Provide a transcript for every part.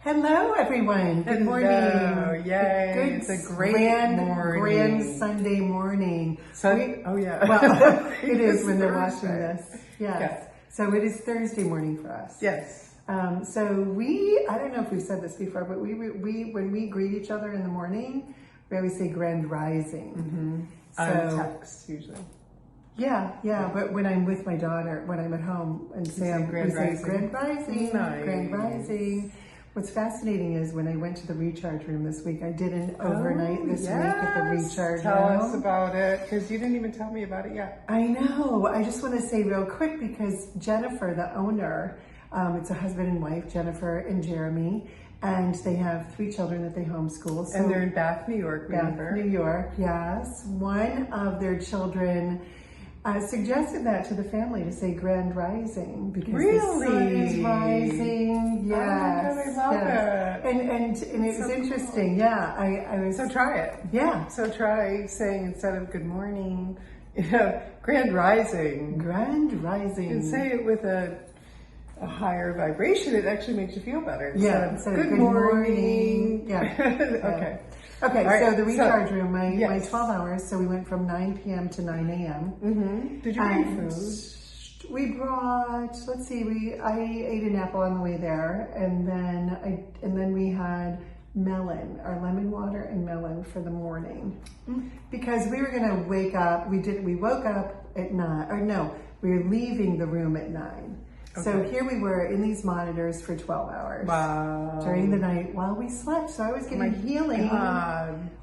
Hello, everyone. Good morning. Yay. Good, It's a great morning. Grand Sunday morning. Oh, yeah. Well, it is when they're Thursday. watching this. Yes. So it is Thursday morning for us. Yes. So I don't know if we've said this before, but we when we greet each other in the morning, we always say Grand Rising. On text, usually. Yeah. But when I'm with my daughter, when I'm at home and Sam, Grand we say Rising. Grand Rising, Nice. Grand Rising. What's fascinating is when I went to the recharge room this week, I did an overnight this week at the recharge room. Tell us about it, because you didn't even tell me about it yet. I know. I just want to say real quick, because Jennifer, the owner, it's a husband and wife, Jennifer and Jeremy, and they have 3 children that they homeschool. So And they're in Bath, New York, remember? Bath, New York, yes. One of their children suggested that to the family to say Grand Rising because the sun is rising. Yes, Oh my God, I love it. And it was interesting. Yeah, I was. So try it. Yeah, So try saying, instead of good morning, Grand Rising. Grand Rising. And say it with a higher vibration. It actually makes you feel better. Yeah. Instead of good morning. Yeah. Okay. Okay, All right, so the recharge room, my yes. 12 hours, so we went from 9 p.m. to 9 a.m. Did you bring And food? we brought, let's see, I ate an apple on the way there, and then we had melon, our lemon water and melon for the morning, because we were gonna wake up. We woke up at 9, or no, we were leaving the room at 9. So here we were in these monitors for 12 hours during the night while we slept. So I was getting healing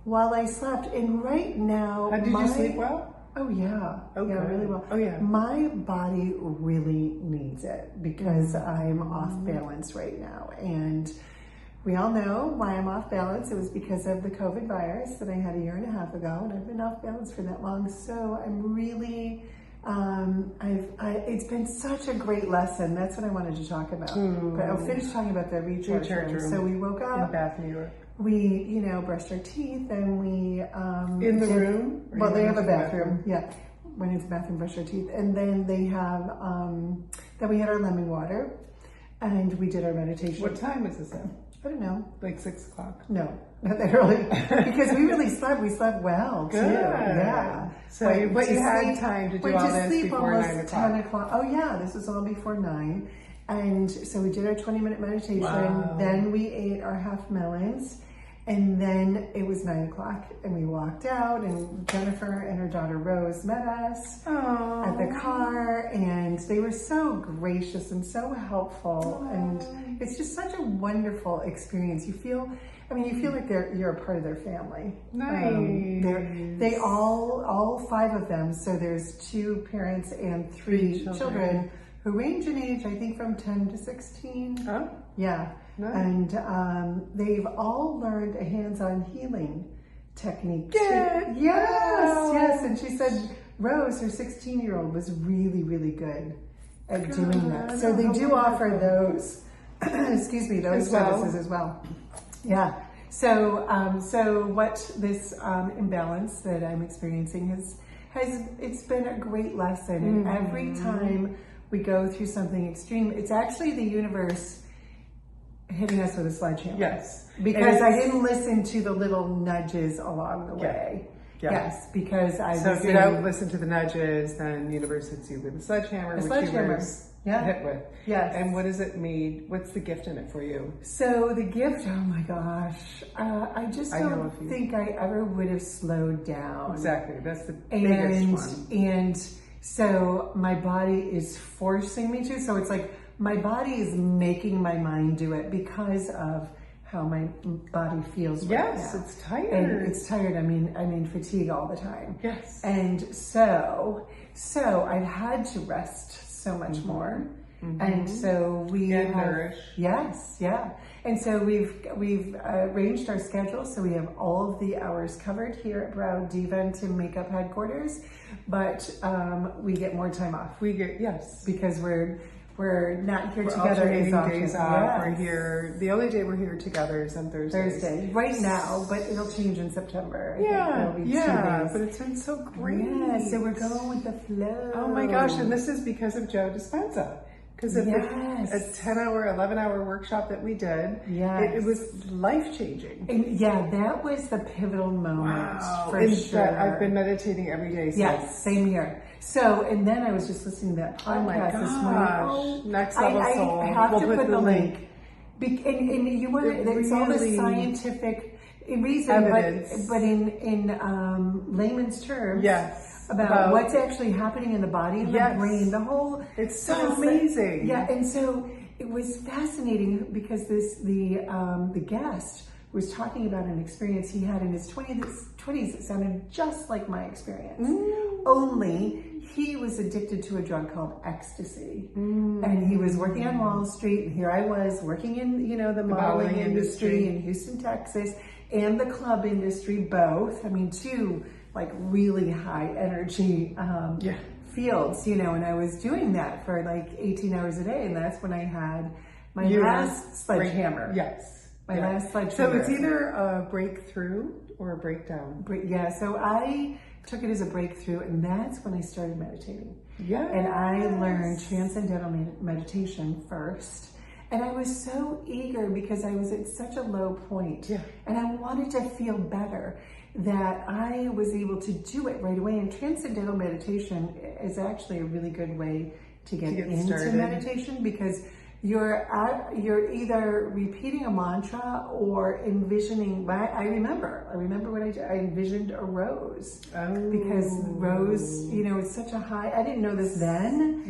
while I slept. And right now, Did you sleep well? Oh yeah, Okay. yeah, really well. Oh yeah. My body really needs it because I'm off balance right now, and we all know why I'm off balance. It was because of the COVID virus that I had a year and a half ago, and I've been off balance for that long. So I'm really. It's been such a great lesson. That's what I wanted to talk about. But I'll finish talking about the recharge room. So we woke up in Bath, New York. We, brushed our teeth, and we in the room. Well, they have a bathroom. Yeah, went into the bathroom, brushed our teeth, and then they have. Then we had our lemon water, and we did our meditation. What time is this at? I don't know. Like 6 o'clock? No, not that early. Because we really slept. We slept well, too. Good. Yeah. So, but you had time to do all this before 9 o'clock. 10 o'clock. Oh, yeah. This was all before 9. And so we did our 20-minute meditation. Wow. Then we ate our half melons. And then it was 9 o'clock, and we walked out, and Jennifer and her daughter Rose met us at the car, and they were so gracious and so helpful. And it's just such a wonderful experience. You feel like you're a part of their family. Nice. They all 5 of them. So there's 2 parents and 3 children who range in age, I think, from 10 to 16. Oh. Yeah. Nice. And they've all learned a hands-on healing technique. Good. Yes. And she said Rose, her 16-year-old, was really, really good at doing that. So they do offer those, those services as well. Yeah. So what this imbalance that I'm experiencing it's been a great lesson. And every time we go through something extreme, it's actually the universe hitting us with a sledgehammer. Yes. Because I didn't listen to the little nudges along the way. Yeah. Yes, because So if you don't listen to the nudges, then the universe hits you with a sledgehammer, which you were hit with. Yes. And what does it mean? What's the gift in it for you? So the gift, oh my gosh, I just don't think I ever would have slowed down. Exactly, that's the biggest one. And so my body is forcing me to, so it's like, my body is making my mind do it because of how my body feels right now. It's tired. And it's tired. I mean fatigue all the time. Yes. And so I've had to rest so much more. And so we nourish. Yes, yeah. And so we've arranged our schedule so we have all of the hours covered here at Brow Diva to Makeup Headquarters, but we get more time off. Because we're not here together as often. Days off. We're here. The only day we're here together is on Thursday. Right now, but it'll change in September. It'll be 2 days. But it's been so great. Yeah, so we're going with the flow. Oh my gosh, and this is because of Joe Dispenza. Because of a 10-hour, 11-hour workshop that we did, it was life-changing. And that was the pivotal moment for sure. I've been meditating every day since. Yes, same here. So, and then I was just listening to that podcast this morning. Next Level Soul. I have to put the link. And you want to, it's all the scientific reason, but in layman's terms. About what's actually happening in the body and the brain, the whole. It's so amazing. And so it was fascinating because the guest was talking about an experience he had in his 20s that sounded just like my experience. Only he was addicted to a drug called ecstasy. And he was working on Wall Street, and here I was working in, the modeling industry in Houston, Texas, and the club industry, both. I mean, two like really high energy fields, and I was doing that for like 18 hours a day, and that's when I had my last sledgehammer. My last sledgehammer. So it's either a breakthrough or a breakdown. So I took it as a breakthrough, and that's when I started meditating. And I learned transcendental meditation first. And I was so eager because I was at such a low point, and I wanted to feel better, that I was able to do it right away. And transcendental meditation is actually a really good way to get into started. Meditation, because you're either repeating a mantra or envisioning. I remember what I did. I envisioned a rose, because rose, it's such a high. I didn't know this then,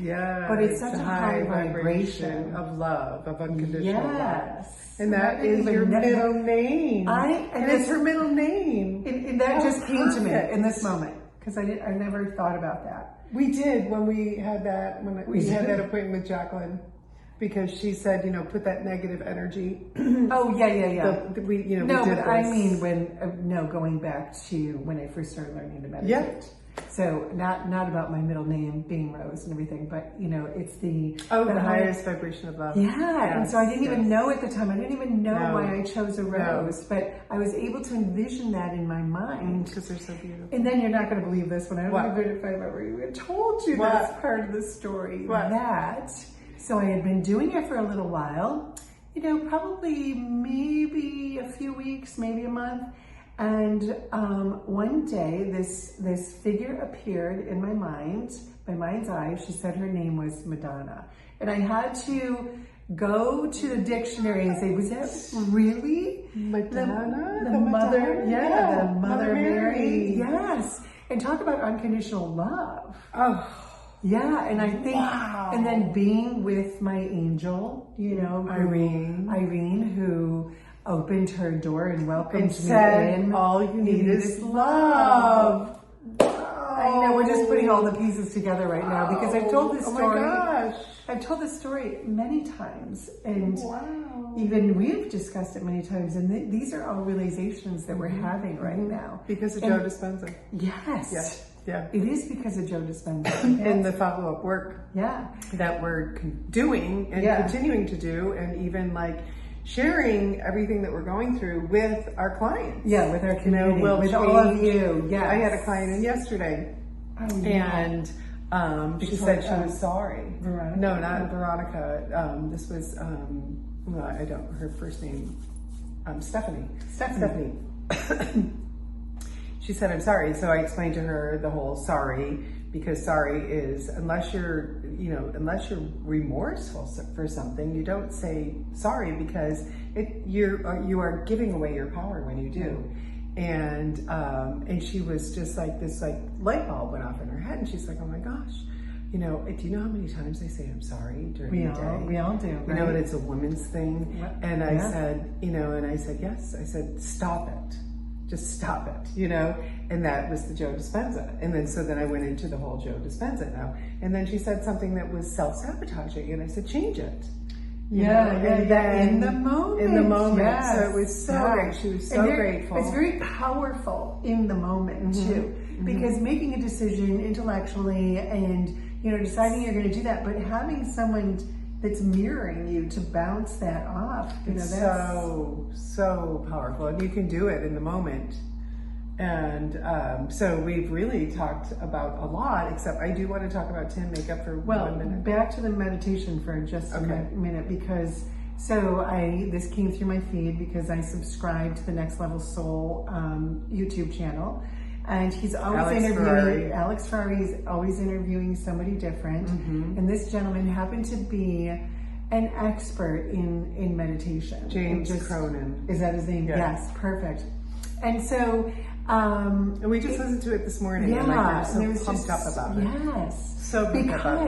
but it's such a high vibration of love, of unconditional love. And that is your middle name. And it's her middle name. And that just came to me in this moment, because I never thought about that. We did when we had that appointment with Jacqueline. Because she said, put that negative energy. Oh, yeah. We did but this. I mean going back to when I first started learning to meditate. So not about my middle name being Rose and everything, but it's the highest vibration of love. And so I didn't even know at the time. I didn't even know why I chose a rose, but I was able to envision that in my mind. Because they're so beautiful. And then you're not going to believe this one. I don't know if I've ever even told you this part of the story. So I had been doing it for a little while, probably maybe a few weeks, maybe a month. And one day this figure appeared in my mind's eye. She said her name was Madonna. And I had to go to the dictionary and say, was that really Madonna? The mother? The Mother Mary. Yes. And talk about unconditional love. And I think, and then being with my angel, Irene, who opened her door and welcomed me in. All you need is love. I know, we're just putting all the pieces together right now, because I've told this story. Oh my gosh. I've told this story many times, and even we've discussed it many times, and these are all realizations that we're having right now. Because of Joe Dispenza. Yes. It is because of Joe Dispenza. And the follow-up work that we're doing and continuing to do, and even like sharing everything that we're going through with our clients. With our community, with all of you. I had a client in yesterday, and she said she was sorry. Veronica? No, not Veronica. This was, her first name, Stephanie. She said, I'm sorry. So I explained to her the whole sorry, because sorry is, unless you're remorseful for something, you don't say sorry, because you are giving away your power when you do. And she was just like, this like light bulb went off in her head, and she's like, oh my gosh, do you know how many times I say I'm sorry during the day? We all do. You know, and it's a woman's thing. And I said, yes. I said, stop it. Just stop it, and that was the Joe Dispenza. And then I went into the whole Joe Dispenza now. And then she said something that was self-sabotaging, and I said, change it. In the moment. Yes. So it was so great. She was so grateful. It's very powerful in the moment too, because making a decision intellectually and deciding you're going to do that, but having someone that's mirroring you to bounce that off. It's so powerful, and you can do it in the moment. And so we've really talked about a lot, except I do want to talk about Tim makeup for 1 minute. Back to the meditation for just a minute, because this came through my feed because I subscribed to the Next Level Soul YouTube channel, and he's always interviewing Alex Ferrari is always interviewing somebody different, and this gentleman happened to be an expert in meditation. James Cronin. Is that his name? Yeah. Yes, perfect. And so and we just listened to it this morning. Yeah, and we're so pumped up about it. Yes. So pumped up.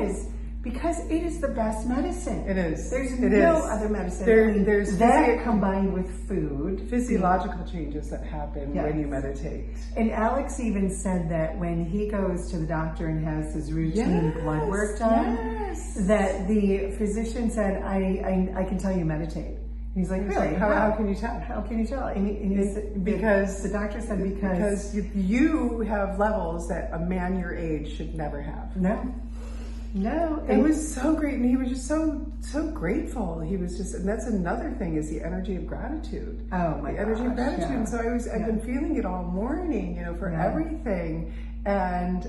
Because it is the best medicine. It is. There's no other medicine. There's that combined with food. Physiological changes that happen when you meditate. And Alex even said that when he goes to the doctor and has his routine blood work done, that the physician said, I can tell you meditate. And he's like, really? How can you tell? How can you tell? And because the doctor said because you have levels that a man your age should never have. No, it was so great, and he was just so grateful. He was just, and that's another thing is the energy of gratitude. Oh my gosh, the energy of gratitude. Yeah. And so I've been feeling it all morning, for everything, and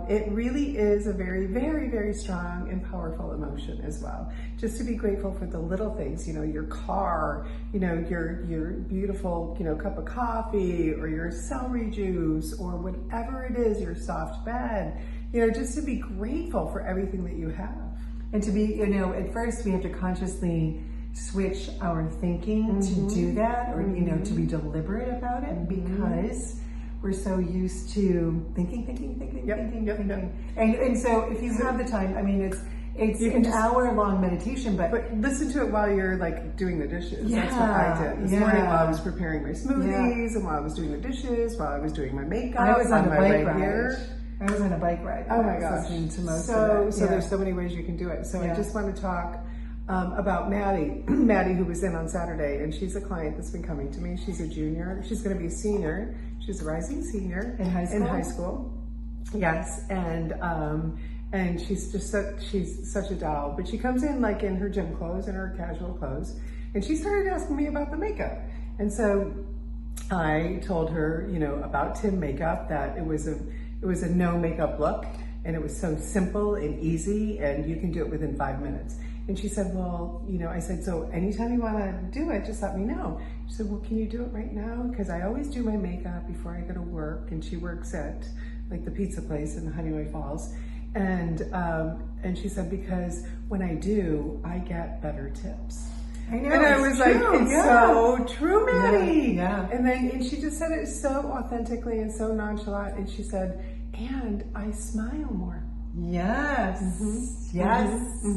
it really is a very, very, very strong and powerful emotion as well. Just to be grateful for the little things, your car, your beautiful, cup of coffee, or your celery juice, or whatever it is, your soft bed. Just to be grateful for everything that you have. And to be, at first we have to consciously switch our thinking to do that, or, to be deliberate about it, because we're so used to thinking. And so if you have the time, I mean, it's an hour-long meditation, but listen to it while you're doing the dishes. That's what I did this morning while I was preparing my smoothies, and while I was doing the dishes, while I was doing my makeup. I was on a bike ride. Here. I was on a bike ride. Oh my gosh. Listening to most so of it. So there's so many ways you can do it. So I just want to talk about Maddie. Maddie, who was in on Saturday, and she's a client that's been coming to me. She's a junior. She's going to be a senior. She's a rising senior in high school. Yes, and she's just she's such a doll. But she comes in in her gym clothes and her casual clothes, and she started asking me about the makeup. And so I told her, about Tim makeup, that it was a no makeup look, and it was so simple and easy, and you can do it within 5 minutes. And she said, well, I said, so anytime you want to do it, just let me know. She said, well, can you do it right now? Because I always do my makeup before I go to work, and she works at the pizza place in Honeyway Falls. And she said, because when I do, I get better tips. I know, and I was it's so true, Maddie. Yeah. And she just said it so authentically and so nonchalant. And she said, and I smile more. Yes. Yes.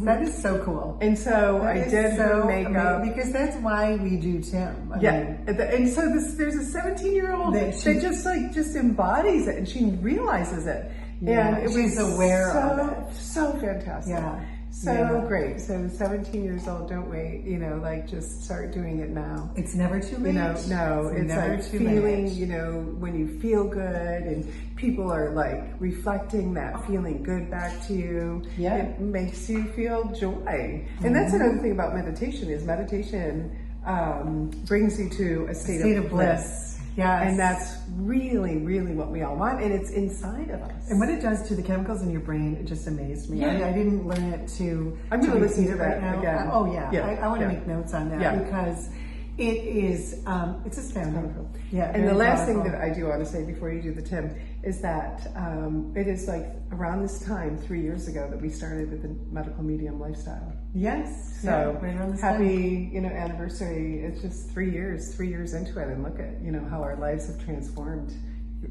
That is so cool. And so I did her makeup. Because that's why we do Tim. And so there's a 17-year-old that just embodies it, and she realizes it. Yeah, and she's aware of it. So fantastic. Yeah. So great. So 17 years old, don't wait, just start doing it now. It's never too late. No, it's never like too feeling, late. When you feel good and people are reflecting that feeling good back to you. Yeah. It makes you feel joy. And that's another thing about meditation is meditation brings you to a state of bliss. Yes. And that's really, really what we all want, and it's inside of us. And what it does to the chemicals in your brain, it just amazed me. I didn't learn it I'm going to listen to that right now. again. I want to make notes on that because it is, it's astounding. Yeah. And the last thing that I do want to say before you do the Tim is that it is around this time, 3 years ago, that we started with the medical medium lifestyle. Yes. So right around this happy, anniversary. It's just 3 years into it, and look at, how our lives have transformed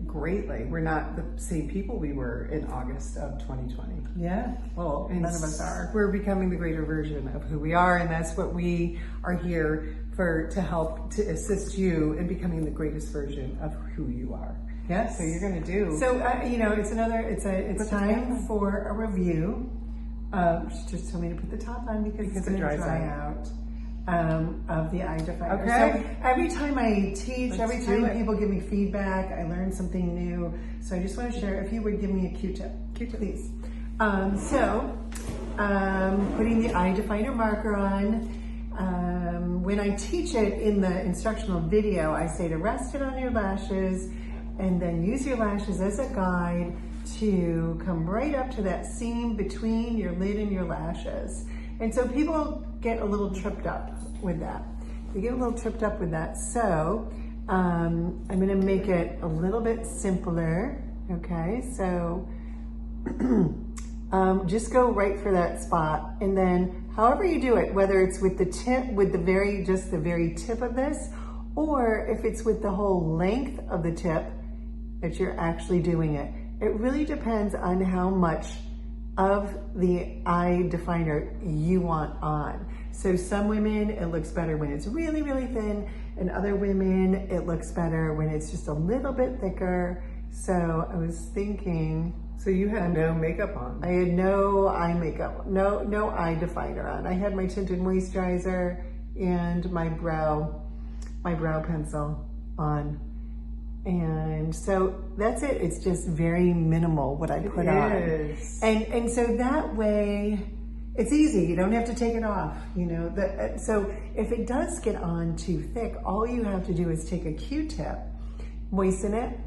greatly. We're not the same people we were in August of 2020. Yeah. Well, none of us are. We're becoming the greater version of who we are, and that's what we are here to help to assist you in becoming the greatest version of who you are. Yes. So you're going to do. So it's time for a review. She just told me to put the top on because it's going to dry out. Of the eye definer. Okay. So every time I teach, every time people give me feedback, I learn something new. So I just want to share, if you would give me a Q-tip, please. Putting the eye definer marker on. When I teach it in the instructional video, I say to rest it on your lashes, and then use your lashes as a guide to come right up to that seam between your lid and your lashes. And so people get a little tripped up with that. They get a little tripped up with that. So I'm gonna make it a little bit simpler, okay? So just go right for that spot, and then however you do it, whether it's with the tip, with just the very tip of this, or if it's with the whole length of the tip that you're actually doing it. It really depends on how much of the eye definer you want on. So some women, it looks better when it's really, really thin, and other women, it looks better when it's just a little bit thicker. So I was thinking... So you had no makeup on? I had no eye makeup, no eye definer on. I had my tinted moisturizer and my brow pencil on. And so that's it. It's just very minimal what I put on. And so that way it's easy. You don't have to take it off, you know. So if it does get on too thick, all you have to do is take a Q-tip, moisten it,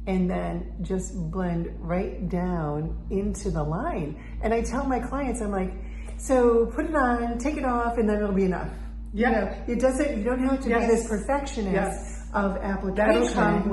and then just blend right down into the line. And I tell my clients, I'm like, so put it on, take it off, and then it'll be enough. Yeah. You know, it doesn't, you don't have to be this perfectionist of application. That'll come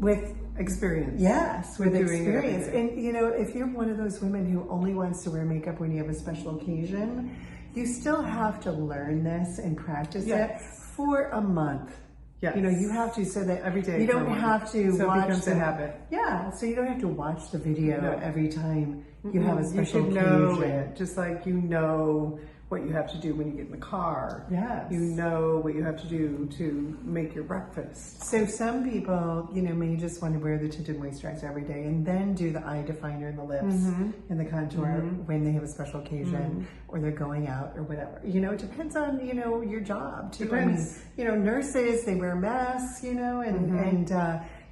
with experience. Yes, with experience. It. And you know, if you're one of those women who only wants to wear makeup when you have a special occasion, you still have to learn this and practice it for a month. Yes. You know, you have to, so that every day you don't have to so watch it becomes a habit. Yeah, so you don't have to watch the video every time you have a special occasion. You should know it, just like you know what you have to do when you get in the car. Yes. You know what you have to do to make your breakfast. So some people, you know, may just want to wear the tinted moisturizer every day and then do the eye definer and the lips and the contour when they have a special occasion or they're going out or whatever. You know, it depends on, you know, your job too. Depends. I mean, you know, nurses, they wear masks, you know, and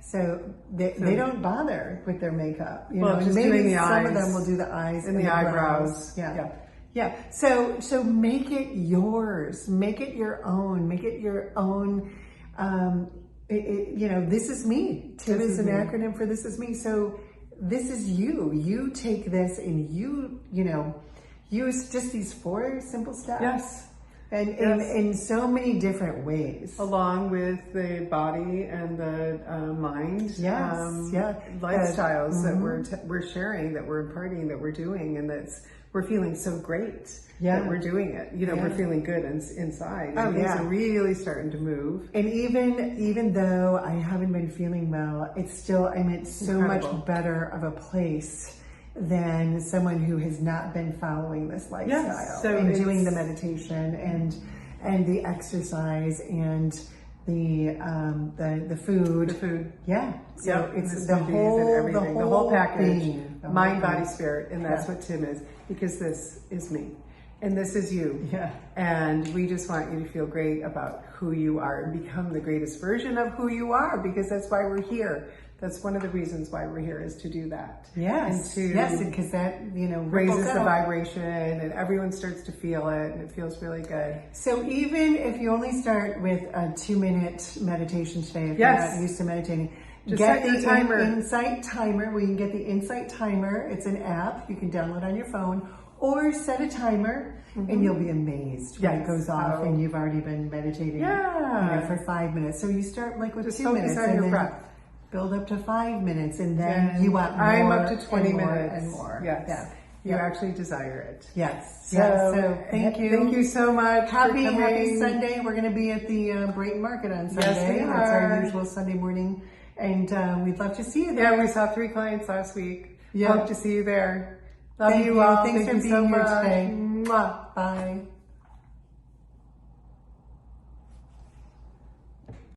so they don't bother with their makeup. You know, just maybe doing the eyes. Some of them will do the eyes and the eyebrows. Yeah. So make it yours. Make it your own. Make it your own. You know, this is me. TIB is an acronym for this is me. So this is you. You take this and you know, use just these 4 simple steps. Yes. And in so many different ways. Along with the body and the mind. Lifestyles that we're sharing, that we're imparting, that we're doing, and we're feeling so great that we're doing it. You know, we're feeling good inside. And things are really starting to move. And even though I haven't been feeling well, it's still, I'm in so much better of a place than someone who has not been following this lifestyle and doing the meditation and the exercise and the food. Yeah. So it's the whole package. Mind, body, spirit. And that's what TIB is, because this is me. And this is you. Yeah. And we just want you to feel great about who you are and become the greatest version of who you are, because that's why we're here. That's one of the reasons why we're here, is to do that. Yes. And because that, you know, raises the vibration and everyone starts to feel it and it feels really good. So even if you only start with a 2-minute meditation today, if you're not used to meditating, just get set the your timer. Insight Timer. We can get the Insight Timer. It's an app you can download on your phone, or set a timer and you'll be amazed when it goes off and you've already been meditating for 5 minutes. So you start like with 2 minutes on your breath. Build up to 5 minutes, and then you want more. I'm up to 20 minutes and more. Yes. You actually desire it. Yes. So thank you. Thank you so much. Happy Sunday. We're going to be at the Brighton Market on Sunday. Yes, we That's are. our usual Sunday morning. And we'd love to see you there. Yeah, we saw 3 clients last week. Hope to see you there. Love Thank you all. Thanks for being so here much today. Mwah. Bye.